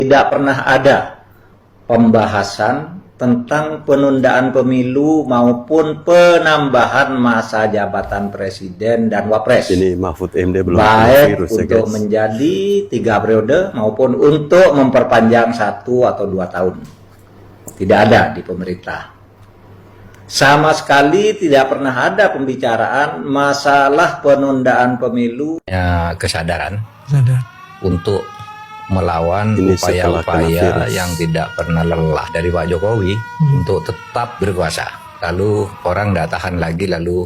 Tidak pernah ada pembahasan tentang penundaan pemilu maupun penambahan masa jabatan presiden dan wapres. Ini Mahfud MD belum baik virus, untuk ya, menjadi 3 periode maupun untuk memperpanjang 1 atau 2 tahun. Tidak ada di pemerintah. Sama sekali tidak pernah ada pembicaraan masalah penundaan pemilu. Kesadaran untuk melawan upaya-upaya yang tidak pernah lelah dari Pak Jokowi untuk tetap berkuasa. Lalu orang tidak tahan lagi, lalu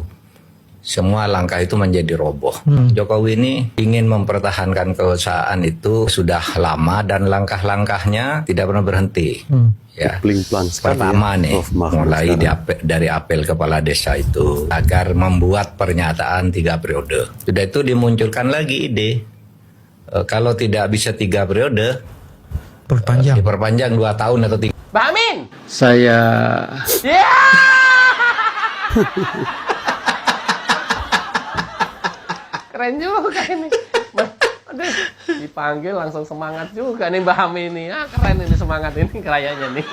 semua langkah itu menjadi roboh. Jokowi ini ingin mempertahankan kekuasaan itu sudah lama dan langkah-langkahnya tidak pernah berhenti. Ya. Pertama nih, mulai dari apel kepala desa itu agar membuat pernyataan 3 periode. Sudah itu dimunculkan lagi ide. Kalau tidak bisa 3 periode, diperpanjang 2 tahun atau 3. Mbak Amin! Saya... Keren juga ini. Aduh, dipanggil langsung semangat juga nih Mbak Amin ini. Keren ini semangat ini kayaknya nih.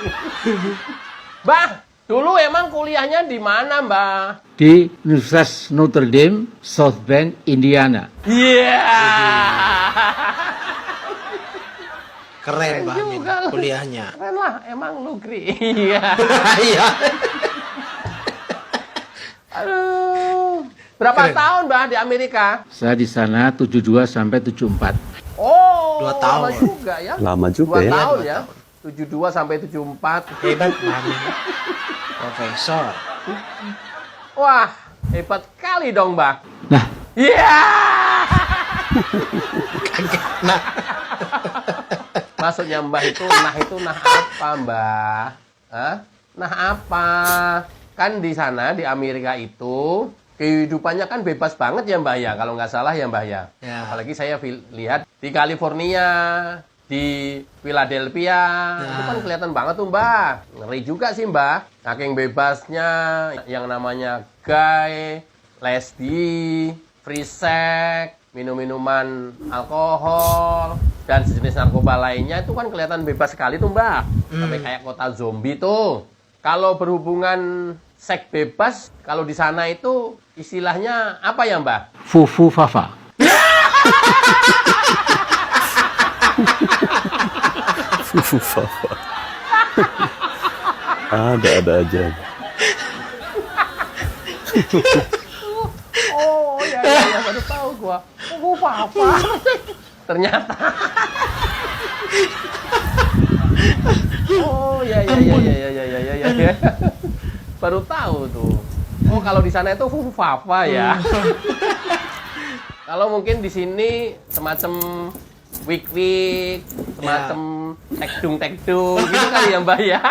Mbak, dulu emang kuliahnya di mana, Mbak? Di Universitas Notre Dame, South Bend, Indiana. Iya. Keren Mbak Amin kuliahnya. Keren lah, emang lu Gri. Iya. Iya. Aduh. Berapa tahun, Mbak, di Amerika? Saya di sana 72 sampai 74. Oh, 2 tahun. lama juga ya. Lama juga 2 ya. tahun ya. 72 sampai 74. Hebat Mbak Amin. Profesor. Wah, hebat kali dong, Mbak. Nah, Iya. Nah, Maksudnya Mbak itu nah apa, Mbak? Hah? Nah apa? Kan di sana di Amerika itu kehidupannya kan bebas banget ya Mbak ya, kalau nggak salah ya Mbak ya. Ya. Apalagi saya lihat di California, di Philadelphia, itu kan kelihatan banget tuh Mbak. Ngeri juga sih Mbak. Saking bebasnya yang namanya gay, lesbi, free sex, minum-minuman alkohol, dan sejenis narkoba lainnya itu kan kelihatan bebas sekali tuh Mbak. Sampai kayak kota zombie tuh. Kalau berhubungan seks bebas, kalau di sana itu istilahnya apa ya Mbak? Fufu Fafa. Fufu Fafa. Ada aja. Oh ya, baru tahu gua. Oh apa? Ternyata. Oh ya. Baru tahu tuh. Oh kalau di sana itu fufafa ya. Kalau mungkin di sini semacam wik-wik, semacam tekdung gitu kali ya Mbak ya.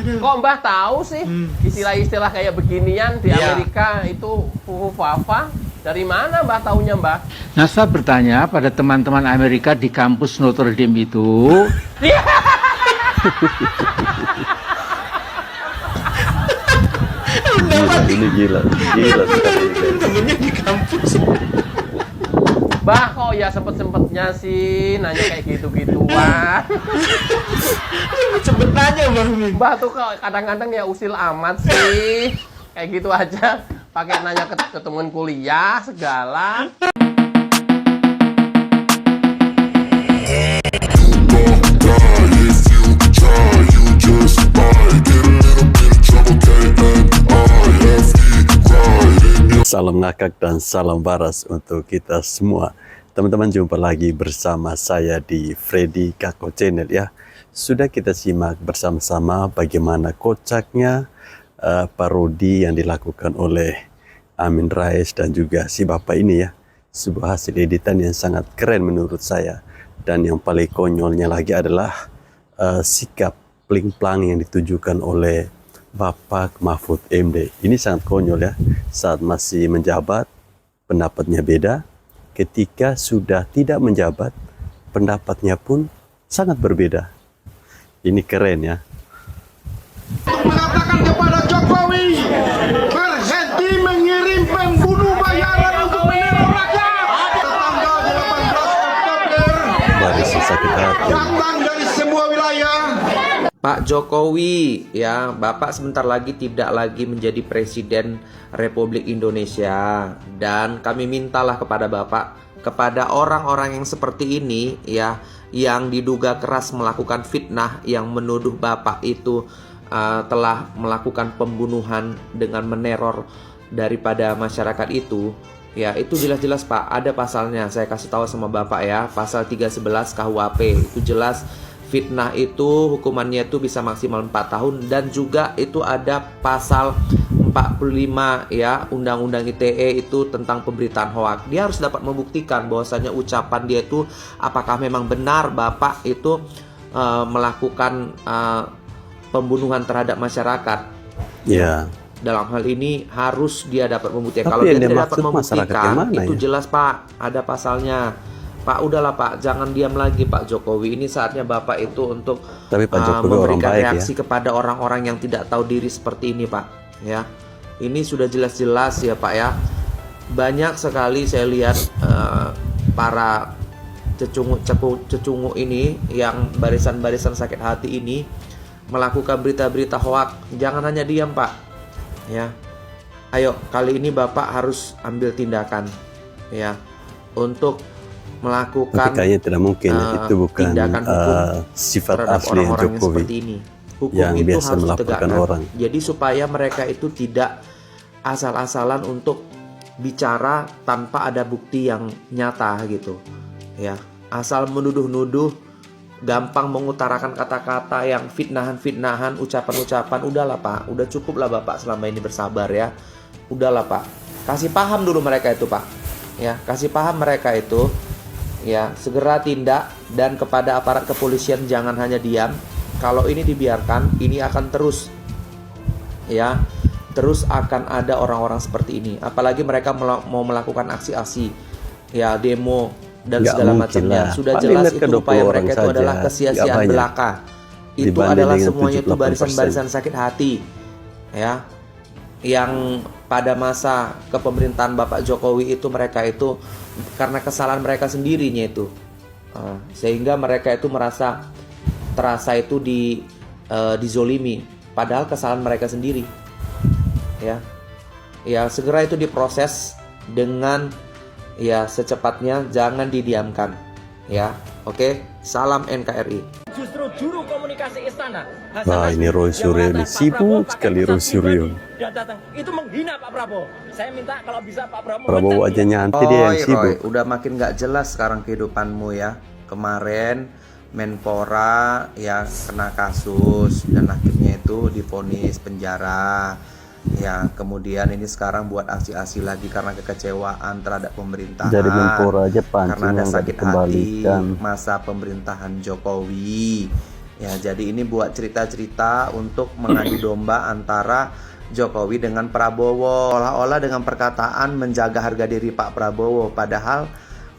Kok Mbah tahu sih istilah-istilah kayak beginian di Amerika itu fufafa? Dari mana Mbah taunya Mbah? Nah, saya bertanya pada teman-teman Amerika di kampus Notre Dame itu. Ini gila temennya di kampus. Mbah kok ya sempet-sempetnya sih nanya kayak gitu-gituan. Sempet nanya Mbak Amin. Mbah tuh kok kadang-kadang ya usil amat sih. Kayak gitu aja pakai nanya ke temen kuliah segala. Salam ngakak dan salam waras untuk kita semua. Teman-teman, jumpa lagi bersama saya di Freddy Kako Channel ya. Sudah kita simak bersama-sama bagaimana kocaknya parodi yang dilakukan oleh Amin Rais dan juga si bapak ini ya. Sebuah hasil editan yang sangat keren menurut saya. Dan yang paling konyolnya lagi adalah sikap pling-plang yang ditujukan oleh Bapak Mahfud MD. Ini sangat konyol ya. Saat masih menjabat, pendapatnya beda. Ketika sudah tidak menjabat, pendapatnya pun sangat berbeda. Ini keren ya. Mengatakan kepada Jokowi berhenti mengirim pembunuh bayaran Pak Jokowi, ya, Bapak sebentar lagi tidak lagi menjadi Presiden Republik Indonesia, dan kami mintalah kepada Bapak, kepada orang-orang yang seperti ini, ya, yang diduga keras melakukan fitnah, yang menuduh Bapak itu telah melakukan pembunuhan dengan meneror daripada masyarakat itu, ya, itu jelas-jelas Pak, ada pasalnya. Saya kasih tahu sama Bapak ya, pasal 311 KUHP, itu jelas. Fitnah itu hukumannya itu bisa maksimal 4 tahun, dan juga itu ada pasal 45 ya, Undang-Undang ITE itu tentang pemberitaan hoak. Dia harus dapat membuktikan bahwasanya ucapan dia itu apakah memang benar Bapak itu melakukan pembunuhan terhadap masyarakat. Ya. Dalam hal ini harus dia dapat membuktikan. Tapi Kalau dia yang tidak dapat dimaksud masyarakat membuktikan, yang mana itu ya? jelas Pak, ada pasalnya. Pak, udahlah Pak, jangan diam lagi Pak Jokowi. Ini saatnya Bapak itu untuk Tapi Pak Jokowi orang memberikan baik reaksi ya. kepada orang-orang yang tidak tahu diri seperti ini Pak. Ya, ini sudah jelas-jelas ya Pak ya. Banyak sekali saya lihat para cecungu ini, yang barisan-barisan sakit hati ini melakukan berita-berita hoak. Jangan hanya diam Pak. Ya, ayo kali ini Bapak harus ambil tindakan ya untuk melakukan Tapi kayaknya tidak mungkin itu bukan tindakan hukum sifat terhadap asli orang-orang yang Jokowi seperti ini. Hukum yang itu biasa harus melaporkan ditegakkan. orang. Jadi supaya mereka itu tidak asal-asalan untuk bicara tanpa ada bukti yang nyata gitu. Ya, asal menuduh-nuduh, gampang mengutarakan kata-kata yang fitnahan-fitnahan, ucapan-ucapan. Udahlah Pak, udah cukup lah Bapak selama ini bersabar ya. Udahlah Pak, kasih paham dulu mereka itu Pak. Ya, kasih paham mereka itu. Ya, segera tindak, dan kepada aparat kepolisian jangan hanya diam. Kalau ini dibiarkan, ini akan terus ya, terus akan ada orang-orang seperti ini. Apalagi mereka mau melakukan aksi-aksi ya, demo dan Nggak segala mungkin macamnya. lah. Sudah Paling jelas lihat ke itu 20 upaya orang mereka itu saja, adalah nggak kesia-siaan banyak. belaka. Itu Dibanding adalah dengan semuanya itu 78%. barisan-barisan sakit hati ya, yang pada masa kepemerintahan Bapak Jokowi itu mereka itu karena kesalahan mereka sendirinya itu, sehingga mereka itu terasa itu dizolimi, padahal kesalahan mereka sendiri. Ya, segera itu diproses dengan ya secepatnya, jangan didiamkan. Ya, oke. Salam NKRI. Justru juru komunikasi istana Wah, ini Roy Suryo ini sibuk sekali Roy Suryo. datang itu menghina Pak Prabowo. Saya minta kalau bisa Pak Prabowo Prabowo aja nyantai dia yang sibuk. Udah makin gak jelas sekarang kehidupanmu ya. Kemarin Menpora ya kena kasus dan akhirnya itu divonis penjara. Ya, kemudian ini sekarang buat aksi-aksi lagi karena kekecewaan terhadap pemerintahan. Dari Menpora aja karena pancing ada yang nggak sakit hati dikembalikan. masa pemerintahan Jokowi. Ya, jadi ini buat cerita-cerita untuk mengadu domba antara Jokowi dengan Prabowo, olah-olah dengan perkataan menjaga harga diri Pak Prabowo, padahal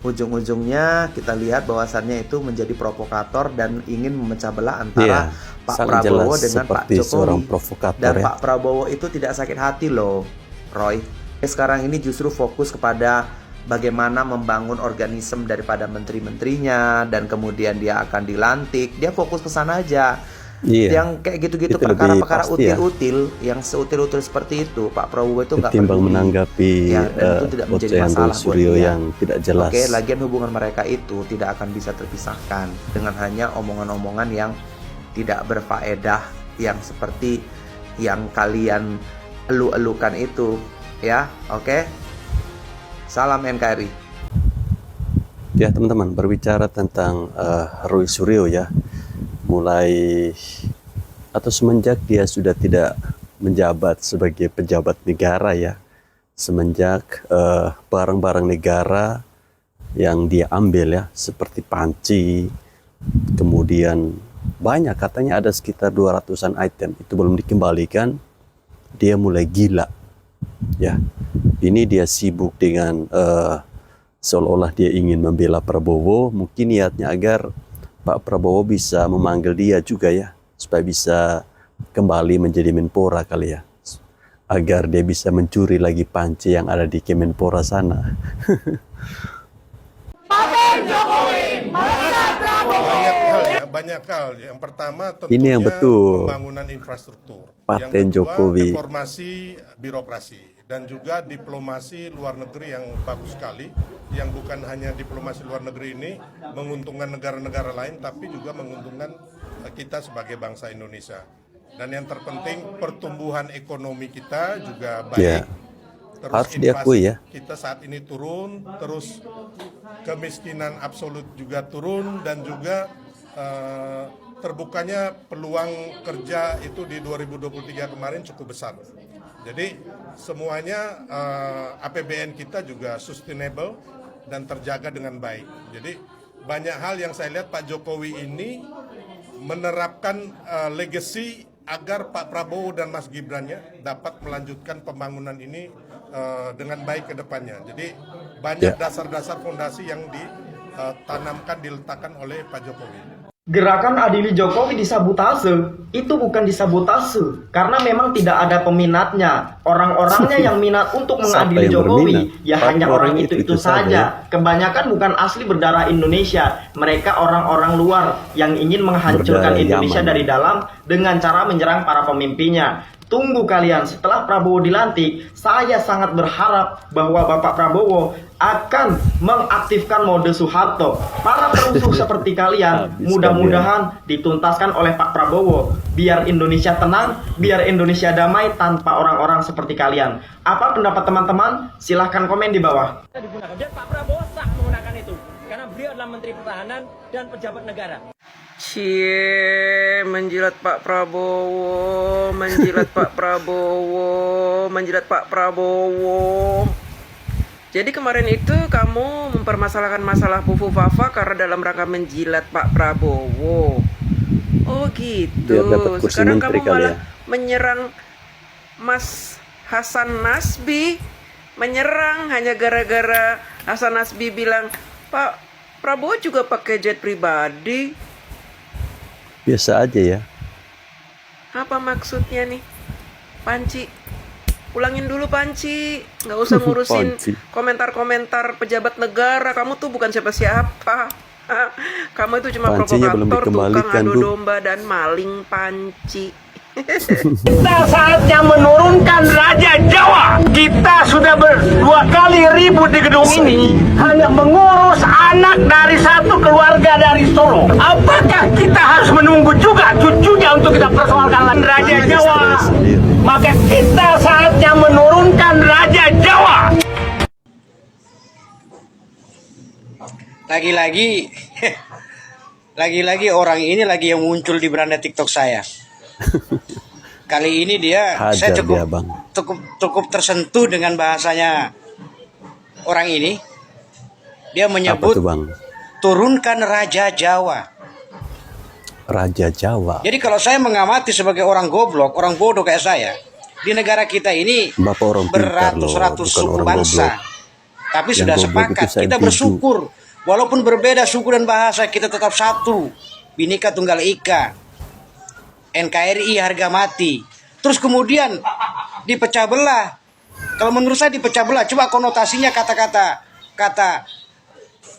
ujung-ujungnya kita lihat bahwasannya itu menjadi provokator dan ingin memecah belah antara Pak sangat Prabowo jelas dengan Pak seperti seorang Jokowi. provokator Dan ya. Pak Prabowo itu tidak sakit hati loh, Roy. Sekarang ini justru fokus kepada bagaimana membangun organisme daripada menteri-menterinya, dan kemudian dia akan dilantik. Dia fokus ke sana aja. Iya. Yang kayak gitu-gitu, Itu lebih perkara-perkara pasti ya. util-util, yang seutil-util seperti itu Pak Prabowo itu nggak Ketimbang peduli. menanggapi Ya, dan itu tidak menjadi ocehan Roy masalah buat Suryo dia. yang tidak jelas. Oke, lagian hubungan mereka itu tidak akan bisa terpisahkan dengan hanya omongan-omongan yang tidak berfaedah, yang seperti yang kalian elu-elukan itu ya. Oke, salam NKRI. Ya teman-teman, berbicara tentang Roy Suryo ya, mulai atau semenjak dia sudah tidak menjabat sebagai pejabat negara ya, semenjak barang-barang negara yang dia ambil ya, seperti panci, kemudian banyak, katanya ada sekitar 200-an item itu belum dikembalikan, dia mulai gila ya. Ini dia sibuk dengan seolah-olah dia ingin membela Prabowo, mungkin niatnya agar Pak Prabowo bisa memanggil dia juga ya, supaya bisa kembali menjadi Menpora kali ya, agar dia bisa mencuri lagi panci yang ada di Kemenpora sana. Jokowi, Prabowo. ya, banyak hal. Yang pertama tentunya Ini yang betul. pembangunan infrastruktur. Paten Yang kedua, Jokowi. reformasi birokrasi dan juga diplomasi luar negeri yang bagus sekali, yang bukan hanya diplomasi luar negeri ini menguntungkan negara-negara lain, tapi juga menguntungkan kita sebagai bangsa Indonesia. Dan yang terpenting pertumbuhan ekonomi kita juga baik. Ya. Terus Harus diakui ya. kita saat ini turun, terus kemiskinan absolut juga turun, dan juga terbukanya peluang kerja itu di 2023 kemarin cukup besar. Jadi semuanya APBN kita juga sustainable dan terjaga dengan baik. Jadi banyak hal yang saya lihat Pak Jokowi ini menerapkan legacy agar Pak Prabowo dan Mas Gibrannya dapat melanjutkan pembangunan ini dengan baik ke depannya. Jadi banyak dasar-dasar fondasi yang ditanamkan, diletakkan oleh Pak Jokowi. Gerakan Adili Jokowi disabotase, itu bukan disabotase, karena memang tidak ada peminatnya. Orang-orangnya yang minat untuk mengadili Jokowi, ya hanya orang itu saja. Kebanyakan bukan asli berdarah Indonesia, mereka orang-orang luar yang ingin menghancurkan Indonesia dari dalam dengan cara menyerang para pemimpinnya. Tunggu kalian, setelah Prabowo dilantik, saya sangat berharap bahwa Bapak Prabowo akan mengaktifkan mode Soeharto. Para perusuh seperti kalian, mudah-mudahan dituntaskan oleh Pak Prabowo. Biar Indonesia tenang, biar Indonesia damai tanpa orang-orang seperti kalian. Apa pendapat teman-teman? Silahkan komen di bawah. Digunakan. Dan Pak Prabowo sah menggunakan itu. Karena beliau adalah Menteri Pertahanan dan pejabat negara. Cie, menjilat Pak Prabowo, menjilat Pak Prabowo, menjilat Pak Prabowo. Jadi kemarin itu kamu mempermasalahkan masalah Fufu Fafa karena dalam rangka menjilat Pak Prabowo. Oh gitu. Sekarang kamu malah menyerang Mas Hasan Nasbi, menyerang hanya gara-gara Hasan Nasbi bilang Pak Prabowo juga pakai jet pribadi. Biasa aja ya. Apa maksudnya nih, Panci? Ulangin dulu Panci, nggak usah ngurusin komentar-komentar pejabat negara. Kamu tuh bukan siapa-siapa. Kamu itu cuma provokator, tukang adu domba dan maling, Panci. Kita saatnya menurunkan Raja Jawa. Kita sudah berdua kali ribut di gedung ini hanya mengurus anak dari satu keluarga dari Solo. Apakah kita harus menunggu juga cucunya untuk kita persoalkan Raja Jawa? Maka kita saatnya menurunkan Raja Jawa. Lagi-lagi orang ini lagi yang muncul di beranda TikTok saya. Kali ini saya cukup tersentuh dengan bahasanya orang ini. Dia menyebut turunkan Raja Jawa. Raja Jawa. Jadi kalau saya mengamati sebagai orang goblok, orang bodoh kayak saya, di negara kita ini beratus-ratus suku bangsa. Tapi sudah sepakat, kita bersyukur. Walaupun berbeda suku dan bahasa, kita tetap satu. Bhinneka Tunggal Ika. NKRI harga mati. Terus kemudian dipecah belah. Kalau menurut saya dipecah belah. Coba konotasinya kata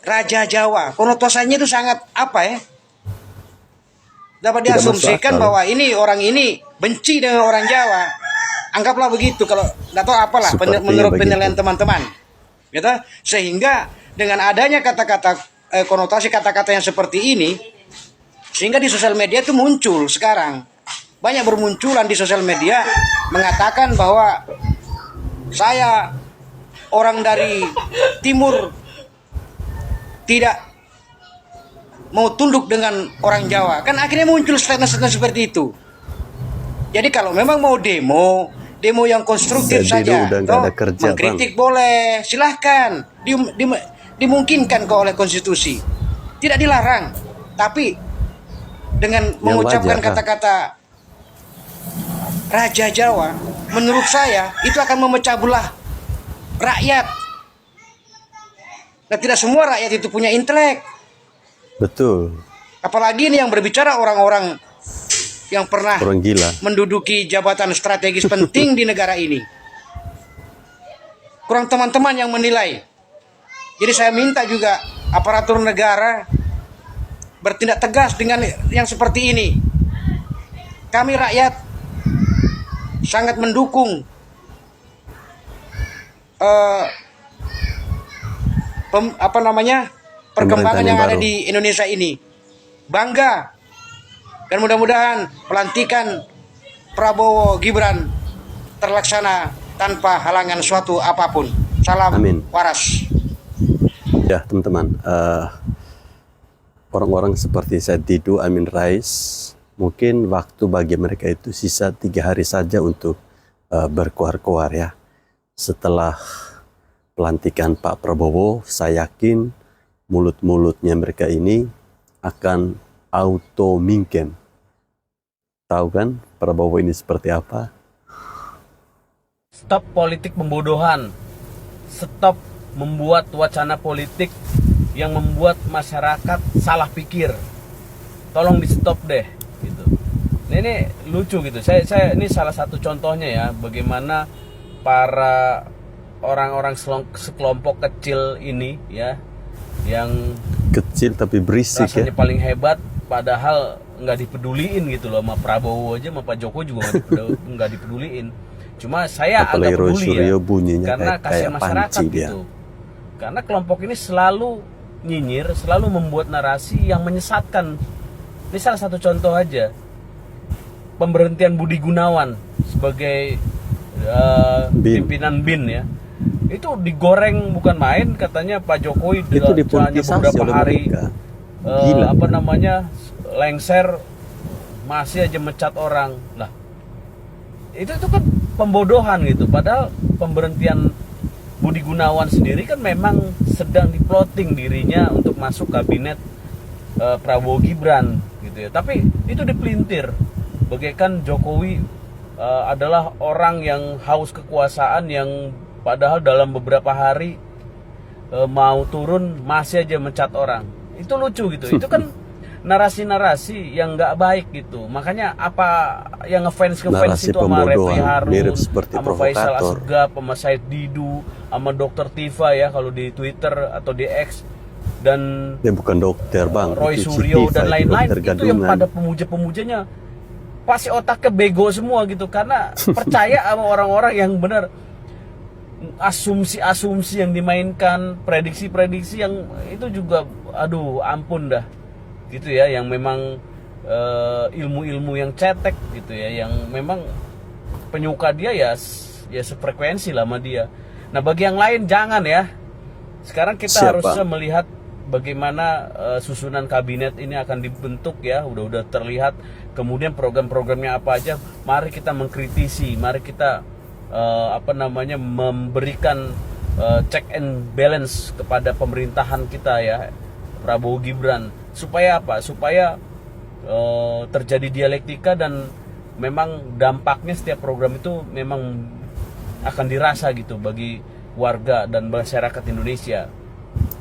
Raja Jawa. Konotasinya itu sangat apa ya? Dapat diasumsikan bahwa ini orang ini benci dengan orang Jawa. Anggaplah begitu. Kalau nggak tahu apalah menurut penilaian teman-teman. Gitu? Sehingga dengan adanya konotasi kata-kata yang seperti ini, sehingga di sosial media itu muncul sekarang. Banyak bermunculan di sosial media mengatakan bahwa saya orang dari timur tidak mau tunduk dengan orang Jawa. Kan akhirnya muncul statement-statement seperti itu. Jadi kalau memang mau demo yang konstruktif saja. Mengkritik boleh, silahkan. Dimungkinkan kok oleh konstitusi. Tidak dilarang. Tapi dengan mengucapkan kata-kata Raja Jawa, menurut saya itu akan memecah belah rakyat. Dan tidak semua rakyat itu punya intelek. Betul. Apalagi ini yang berbicara orang-orang yang pernah menduduki jabatan strategis penting di negara ini. Kurang teman-teman yang menilai. Jadi saya minta juga aparatur negara bertindak tegas dengan yang seperti ini. Kami rakyat sangat mendukung perkembangan yang ada di Indonesia ini. Bangga, dan mudah-mudahan pelantikan Prabowo Gibran terlaksana tanpa halangan suatu apapun. Salam waras. Ya teman-teman, orang-orang seperti Said Didu, Amin Rais, mungkin waktu bagi mereka itu sisa 3 hari saja untuk berkuar-kuar ya. Setelah pelantikan Pak Prabowo, saya yakin mulut-mulutnya mereka ini akan auto mingkem. Tahu kan Prabowo ini seperti apa? Stop politik pembodohan. Stop membuat wacana politik yang membuat masyarakat salah pikir. Tolong di stop deh gitu. Ini lucu gitu. Saya ini salah satu contohnya ya, bagaimana para orang-orang sekelompok kecil ini ya, yang kecil tapi berisik rasanya ya, paling hebat, padahal nggak dipeduliin gitu loh. Sama Prabowo aja, sama Pak Jokowi juga nggak dipeduliin. Cuma saya apalagi agak peduli ya, bunyinya karena kasihan kayak masyarakat panci dia. gitu. Karena kelompok ini selalu nyinyir, selalu membuat narasi yang menyesatkan. Ini salah satu contoh aja, pemberhentian Budi Gunawan sebagai pimpinan BIN ya, itu digoreng bukan main, katanya Pak Jokowi itu hanya beberapa hari lengser masih aja mecat orang lah. Itu kan pembodohan gitu. Padahal pemberhentian Budi Gunawan sendiri kan memang sedang diploting dirinya untuk masuk kabinet Prabowo Gibran gitu ya. Tapi itu dipelintir bagaikan Jokowi adalah orang yang haus kekuasaan, yang padahal dalam beberapa hari mau turun masih aja mencat orang. Itu lucu gitu. Itu kan narasi-narasi yang nggak baik gitu. Makanya apa yang ngefans itu sama Refli Harun, sama Faisal Asegaf, sama Said Didu, sama Dr. Tifa ya kalau di Twitter atau di X, dan bukan dokter bang, Roy Suryo dan lain-lain, itu yang pada pemuja-pemujanya pasti otaknya bego semua gitu, karena percaya sama orang-orang yang benar. Asumsi-asumsi yang dimainkan, prediksi-prediksi yang itu juga aduh ampun dah gitu ya, yang memang ilmu-ilmu yang cetek gitu ya, yang memang penyuka dia ya sefrekuensi lah sama dia. Nah bagi yang lain jangan ya. Sekarang kita harusnya melihat bagaimana susunan kabinet ini akan dibentuk ya, udah terlihat. Kemudian program-programnya apa aja, mari kita mengkritisi, mari kita memberikan check and balance kepada pemerintahan kita ya, Prabowo Gibran, supaya apa? Supaya terjadi dialektika dan memang dampaknya setiap program itu memang akan dirasa gitu bagi warga dan masyarakat Indonesia.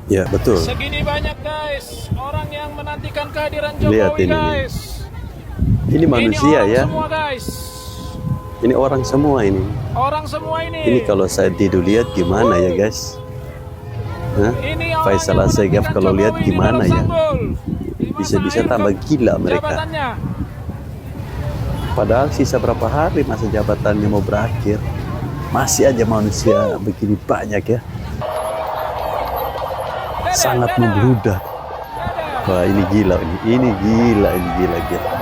Ya betul. Segini banyak guys orang yang menantikan kehadiran Jokowi. Lihat ini, guys. Ini manusia ini ya. Semua, guys. Ini orang semua ini. Orang semua ini. Ini kalau saya tidur lihat gimana ya guys? Faisal Asegaf kalau lihat gimana ya? Bisa-bisa tambah gila mereka. Padahal sisa berapa hari masa jabatannya mau berakhir, masih aja manusia begini banyak ya. Sangat membludak. Wah ini gila, ini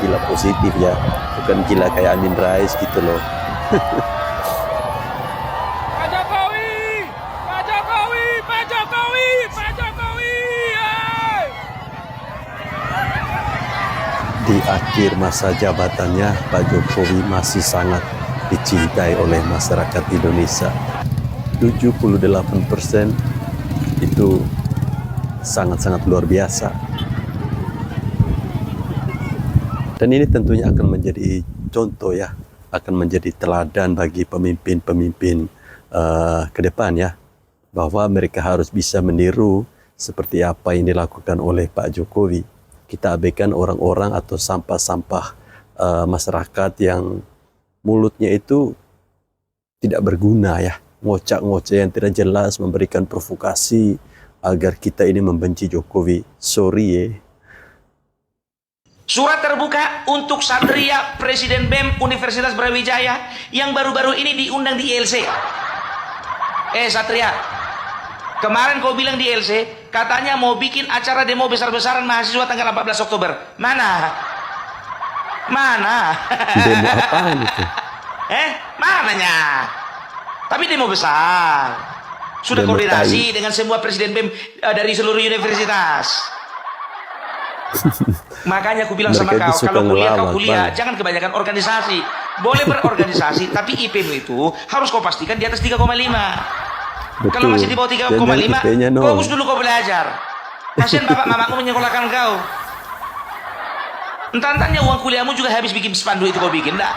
gila positif ya, bukan gila kayak Amin Rais gitu loh. Di akhir masa jabatannya, Pak Jokowi masih sangat dicintai oleh masyarakat Indonesia. 78% itu sangat-sangat luar biasa. Dan ini tentunya akan menjadi contoh ya, akan menjadi teladan bagi pemimpin-pemimpin ke depan ya, bahwa mereka harus bisa meniru seperti apa yang dilakukan oleh Pak Jokowi. Kita abaikan orang-orang atau sampah-sampah masyarakat yang mulutnya itu tidak berguna ya, ngocak-ngocak yang tidak jelas, memberikan provokasi agar kita ini membenci Jokowi. Sorry ya, Surat terbuka untuk Satria Presiden BEM Universitas Brawijaya yang baru-baru ini diundang di ILC. Satria, kemarin kau bilang di ILC katanya mau bikin acara demo besar-besaran mahasiswa tanggal 14 Oktober. Mana? Demo apaan itu? Mananya? Tapi demo besar. Sudah Demo koordinasi dengan semua presiden BEM dari seluruh universitas. Makanya aku bilang sama Mereka itu kau, suka kalau kuliah kau ngelawak, kuliah, Bang. jangan kebanyakan organisasi. Boleh berorganisasi, tapi IP-mu itu harus kau pastikan di atas 3,5. Kalau masih di bawah 3,5, fokus dulu kau belajar. Kasian bapak mamaku menyekolahkan kau. Entar-entarnya uang kuliahmu juga habis bikin spanduk itu kau bikin, enggak?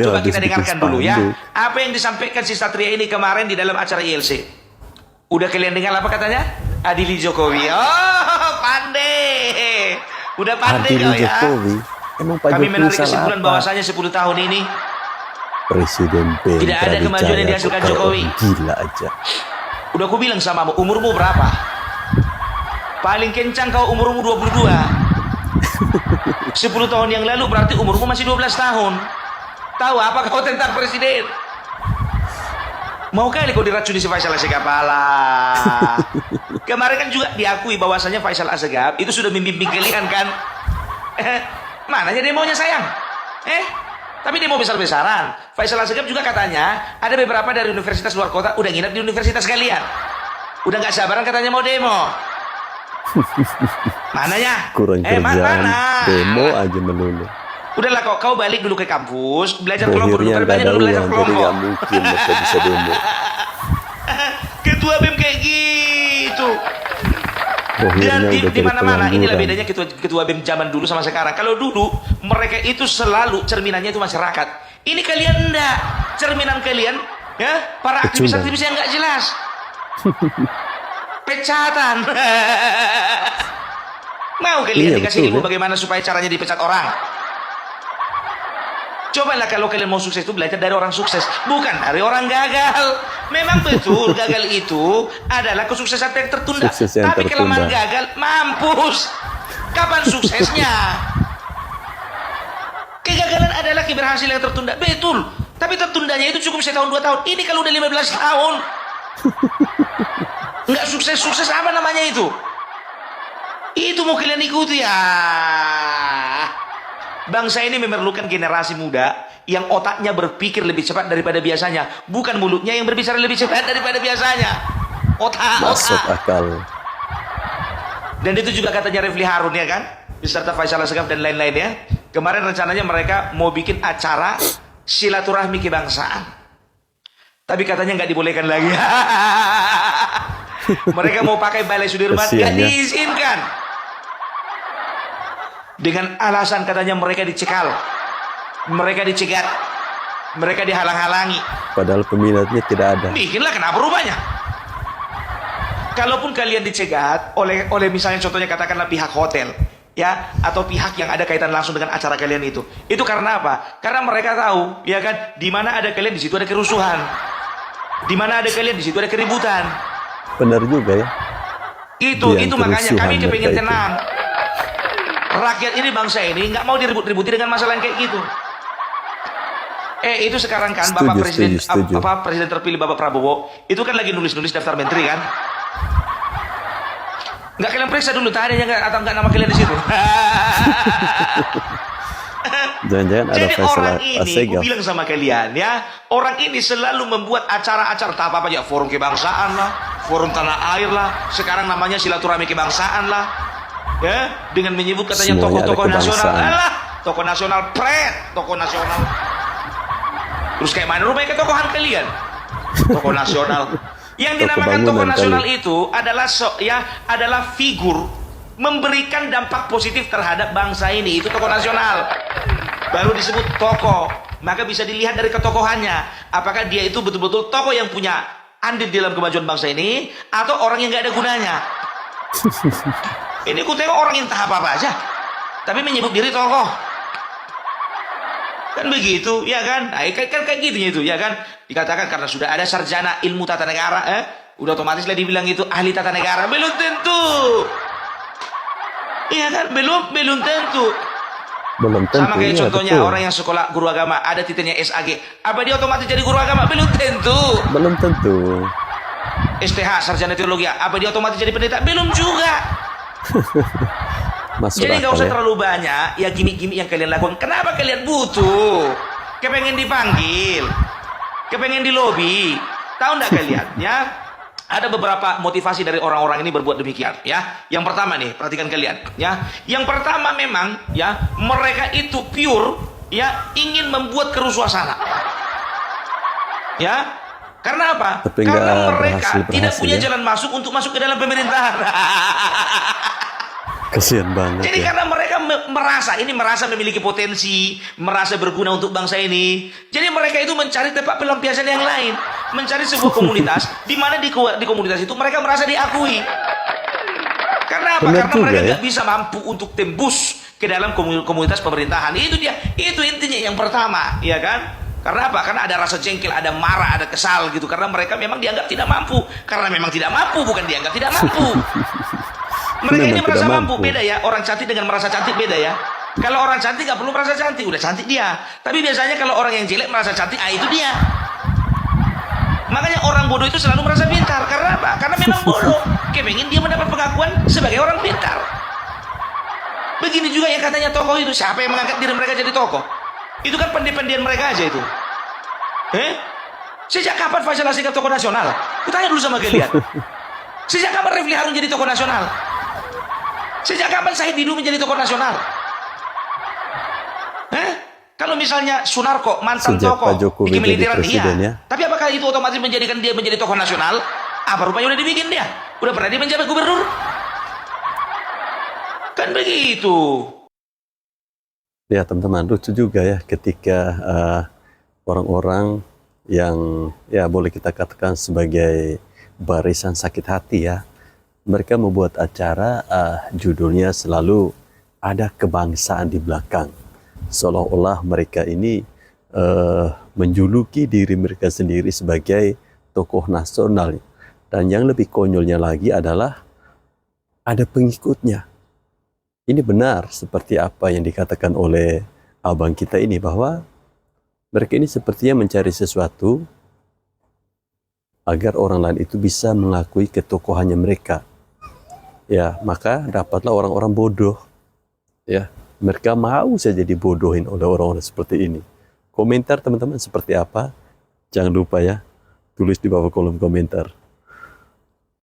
Coba kita dengarkan dulu ya. Apa yang disampaikan si Satria ini kemarin di dalam acara ILC. Udah kalian dengar apa katanya? Adili Jokowi. Oh, pandai. Udah pandai kau ya. Jokowi. Emang Pak Kami Jokowi menarik salah kesimpulan apa? bahwasanya 10 tahun ini Presiden BEM tidak ada kemajuan yang dihasilkan kayak Jokowi. orang gila aja. Udah aku bilang samamu, umurmu berapa? Paling kencang kau umurmu 22. 10 tahun yang lalu berarti umurmu masih 12 tahun. Tahu apa kau tentang presiden? Mau kali kau diracuni si Faisal Assegaf? Kemarin kan juga diakui bahwasanya Faisal Assegaf itu sudah membimbing kalian kan? Mananya demonya sayang? Tapi demo besar-besaran. Faisal Assegaf juga katanya ada beberapa dari universitas luar kota udah nginap di universitas kalian. Udah nggak sabaran katanya mau demo. Mananya? Kurang kerjaan, mana? demo aja melulu. Udahlah kau balik dulu ke kampus, belajar kelompok dulu, Akhirnya nggak banyak ada dulu belajar uang, jadi kelompok. nggak mungkin mereka bisa demo. Ketua BEM kayak gitu. Dan Akhirnya udah di jadi mana-mana inilah pengangguran. bedanya ketua BEM zaman dulu sama sekarang. Kalau dulu mereka itu selalu cerminannya itu masyarakat. Ini kalian enggak. Cerminan kalian ya para aktivis-aktivis yang enggak jelas. Pecatan. Mau kalian dikasih ilmu bagaimana supaya caranya dipecat orang? Cobalah kalau kalian mau sukses itu belajar dari orang sukses, bukan dari orang gagal. Memang betul gagal itu adalah kesuksesan yang tertunda. Tapi kelemahan gagal mampus. Kapan suksesnya? Kegagalan adalah keberhasilan yang tertunda. Betul. Tapi tertundanya itu cukup 1 tahun 2 tahun. Ini kalau udah 15 tahun. Nggak sukses-sukses apa namanya itu? Itu mau kalian ikuti ya. Bangsa ini memerlukan generasi muda yang otaknya berpikir lebih cepat daripada biasanya. Bukan mulutnya yang berbicara lebih cepat daripada biasanya. Masuk akal. Dan itu juga katanya Refli Harun ya kan? Beserta Faisal Assegaf dan lain-lainnya. Kemarin rencananya mereka mau bikin acara silaturahmi kebangsaan. Tapi katanya nggak dibolehkan lagi. Mereka mau pakai Balai Sudirman, nggak diizinkan. Dengan alasan katanya mereka dicekal, mereka dicegat, mereka dihalang-halangi. Padahal peminatnya tidak ada. Bikinlah, kenapa rupanya? Kalaupun kalian dicegat oleh misalnya contohnya katakanlah pihak hotel, ya, atau pihak yang ada kaitan langsung dengan acara kalian itu karena apa? Karena mereka tahu, ya kan, di mana ada kalian di situ ada kerusuhan, di mana ada kalian di situ ada keributan. Benar juga ya. Itu makanya kami kepengen tenang. Rakyat ini, bangsa ini nggak mau diribut-ributi dengan masalah yang kayak gitu. Itu sekarang kan Bapak Presiden Presiden terpilih Bapak Prabowo itu kan lagi nulis-nulis daftar menteri kan? Nggak kalian periksa dulu tadi atau nggak nama kalian di situ? Jangan-jangan ada Jadi Faisal orang ini, Assegaf. aku bilang sama kalian ya, orang ini selalu membuat acara-acara apa aja, forum kebangsaan lah, forum tanah air lah, sekarang namanya silaturahmi kebangsaan lah, ya, dengan menyebut katanya tokoh-tokoh nasional, tokoh nasional tokoh nasional. Terus kayak mana rupanya ketokohan kalian? Tokoh nasional. Yang dinamakan tokoh nasional itu adalah figur memberikan dampak positif terhadap bangsa ini. Itu tokoh nasional. Baru disebut tokoh. Maka bisa dilihat dari ketokohannya. Apakah dia itu betul-betul tokoh yang punya andil dalam kemajuan bangsa ini, atau orang yang nggak ada gunanya? Ini ku tengok orang yang tak apa-apa aja, tapi menyebut diri tokoh. Kan begitu, ya kan? Nah, kan kayak gitu itu, ya kan? Dikatakan karena sudah ada sarjana ilmu tata negara, udah otomatis lah dibilang itu ahli tata negara. Belum tentu. Iya kan? Belum tentu. Belum tentu. Sama kayak iya, contohnya betul. orang yang sekolah guru agama ada titelnya SAG, apa dia otomatis jadi guru agama? Belum tentu. Belum tentu. STH sarjana teologi, apa dia otomatis jadi pendeta? Belum juga. Masuk Jadi nggak akal usah ya. terlalu banyak ya gimmick-gimmick yang kalian lakukan. Kenapa kalian butuh? Kepengen dipanggil, kepengen di lobby. Tahu nggak kalian? Ya, ada beberapa motivasi dari orang-orang ini berbuat demikian. Ya, yang pertama nih, perhatikan kalian. Ya, yang pertama memang ya mereka itu pure ya ingin membuat kerusuhan. Ya, karena apa? Tapi Karena nggak mereka tidak berhasil punya ya. jalan masuk untuk masuk ke dalam pemerintahan. Kasian banget Jadi ya. karena mereka merasa memiliki potensi, merasa berguna untuk bangsa ini. Jadi mereka itu mencari tempat pelampiasan yang lain, mencari sebuah komunitas di mana di komunitas itu mereka merasa diakui. Karena apa? Benar Karena juga mereka ya. nggak bisa mampu untuk tembus ke dalam komunitas pemerintahan. Itu dia, itu intinya yang pertama, ya kan? Karena apa? Karena ada rasa jengkel, ada marah, ada kesal gitu. Karena mereka memang dianggap tidak mampu. Karena memang tidak mampu, bukan dianggap tidak mampu. Mereka ini Memang merasa tidak mampu. mampu. Beda ya, orang cantik dengan merasa cantik beda ya. Kalau orang cantik nggak perlu merasa cantik, udah cantik dia. Tapi biasanya kalau orang yang jelek merasa cantik, itu dia. Makanya orang bodoh itu selalu merasa pintar. Karena apa? Karena memang bodoh. Kepengin dia mendapat pengakuan sebagai orang pintar. Begini juga yang katanya tokoh itu. Siapa yang mengangkat diri mereka jadi tokoh? Itu kan pendek-pendian mereka aja itu. Sejak kapan Faisal Asegaf tokoh nasional? Kutanya dulu sama kalian. Sejak kapan Refli Harun jadi tokoh nasional? Sejak kapan Said Didu menjadi tokoh nasional? Kalau misalnya Sunarko mantan Sejak tokoh Pak Jokowi di jadi militeran, presiden ya. Tapi apakah itu otomatis menjadikan dia menjadi tokoh nasional? Apa rupanya udah dibikin dia? Udah pernah dia menjabat gubernur? Kan begitu. Ya teman-teman, lucu juga ya ketika orang-orang yang ya boleh kita katakan sebagai barisan sakit hati ya, mereka membuat acara judulnya selalu ada kebangsaan di belakang, seolah-olah mereka ini menjuluki diri mereka sendiri sebagai tokoh nasional. Dan yang lebih konyolnya lagi adalah ada pengikutnya. Ini benar seperti apa yang dikatakan oleh abang kita ini, bahwa mereka ini sepertinya mencari sesuatu agar orang lain itu bisa mengakui ketokohannya mereka. Ya, maka dapatlah orang-orang bodoh. Ya, mereka mau saja dibodohin oleh orang-orang seperti ini. Komentar teman-teman seperti apa? Jangan lupa ya, tulis di bawah kolom komentar.